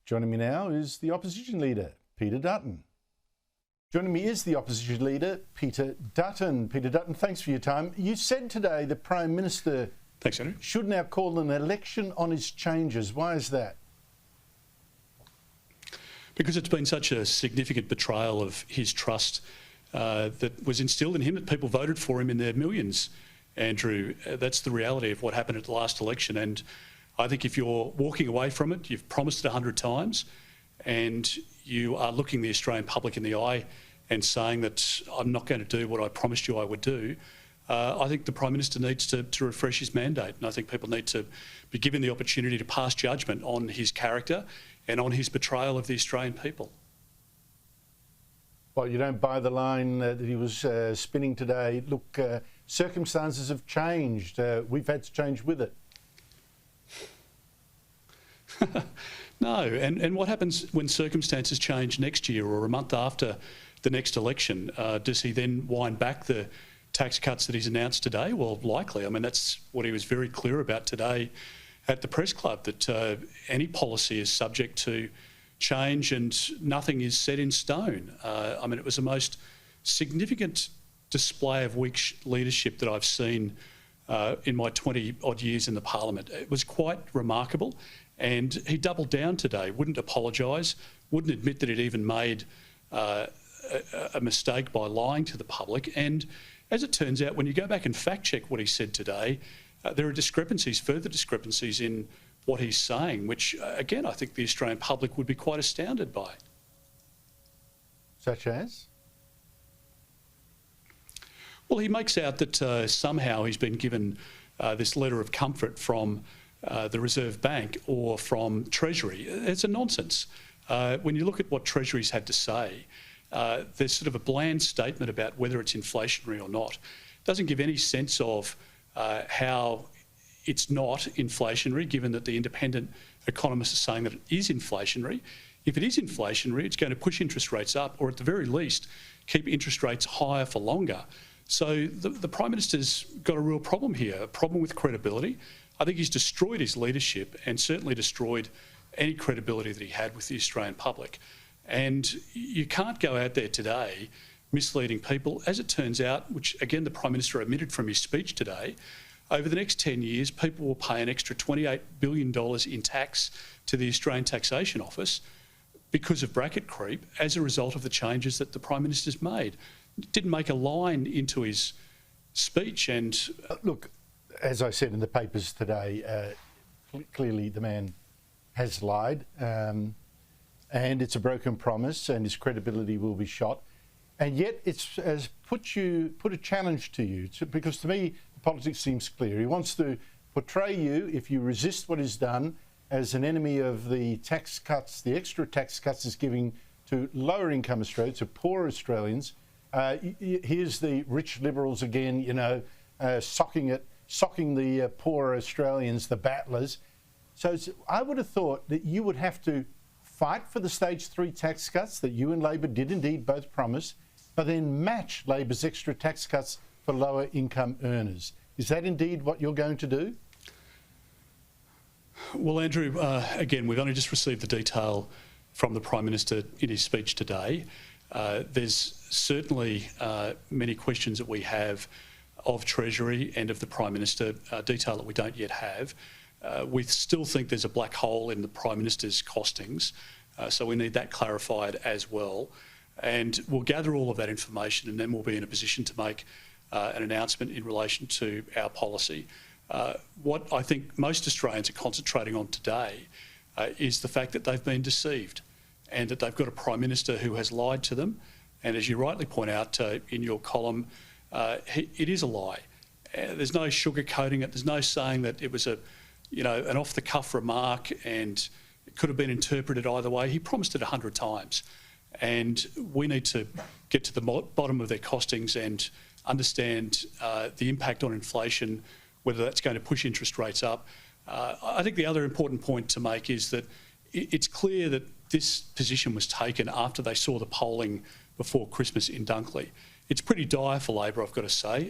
Joining me now is the opposition leader, Peter Dutton. Joining me is the opposition leader, Peter Dutton. Peter Dutton, thanks for your time. You said today the Prime Minister should now call an election on his changes. Why is that? Because it's been such a significant betrayal of his trust that was instilled in him, that people voted for him in their millions, Andrew. That's the reality of what happened at the last election. And I think if you're walking away from it, you've promised it 100 times, and you are looking the Australian public in the eye and saying that I'm not going to do what I promised you I would do, I think the Prime Minister needs to refresh his mandate. And I think people need to be given the opportunity to pass judgment on his character and on his betrayal of the Australian people. Well, you don't buy the line that he was spinning today. Look, circumstances have changed. We've had to change with it. No, and what happens when circumstances change next year or a month after the next election? Does he then wind back the tax cuts that he's announced today? Well, likely. I mean, that's what he was very clear about today at the press club, that any policy is subject to change and nothing is set in stone. I mean, it was the most significant display of weak leadership that I've seen in my 20-odd years in the Parliament. It was quite remarkable. And he doubled down today, wouldn't apologise, wouldn't admit that he'd even made a mistake by lying to the public. And as it turns out, when you go back and fact-check what he said today, there are discrepancies, further discrepancies in what he's saying, which, again, I think the Australian public would be quite astounded by. Such as? Well, he makes out that somehow he's been given this letter of comfort from the Reserve Bank or from Treasury. It's a nonsense. When you look at what Treasury's had to say, there's sort of a bland statement about whether it's inflationary or not. It doesn't give any sense of how it's not inflationary, given that the independent economists are saying that it is inflationary. If it is inflationary, it's going to push interest rates up, or at the very least, keep interest rates higher for longer. So the Prime Minister's got a real problem here, a problem with credibility. I think he's destroyed his leadership and certainly destroyed any credibility that he had with the Australian public. And you can't go out there today misleading people. As it turns out, which again the Prime Minister admitted from his speech today, over the next 10 years, people will pay an extra $28 billion in tax to the Australian Taxation Office because of bracket creep as a result of the changes that the Prime Minister's made. Didn't make a line into his speech. And look, as I said in the papers today, clearly the man has lied, and it's a broken promise, and his credibility will be shot. And yet it's has put a challenge to you, because to me the politics seems clear. He wants to portray you, if you resist what is done, as an enemy of the tax cuts, the extra tax cuts he's giving to lower income Australians, to poor Australians. Here's the rich Liberals again, you know, socking the poor Australians, the battlers. So I would have thought that you would have to fight for the stage 3 tax cuts that you and Labor did indeed both promise, but then match Labor's extra tax cuts for lower income earners. Is that indeed what you're going to do? Well, Andrew, again, we've only just received the detail from the Prime Minister in his speech today. There's certainly many questions that we have of Treasury and of the Prime Minister, detail that we don't yet have. We still think there's a black hole in the Prime Minister's costings, so we need that clarified as well. And we'll gather all of that information, and then we'll be in a position to make an announcement in relation to our policy. What I think most Australians are concentrating on today is the fact that they've been deceived and that they've got a Prime Minister who has lied to them. And as you rightly point out in your column, it is a lie. There's no sugarcoating it. There's no saying that it was an off-the-cuff remark and it could have been interpreted either way. He promised it 100 times. And we need to get to the bottom of their costings and understand the impact on inflation, whether that's going to push interest rates up. I think the other important point to make is that it's clear that this position was taken after they saw the polling before Christmas in Dunkley. It's pretty dire for Labor, I've got to say.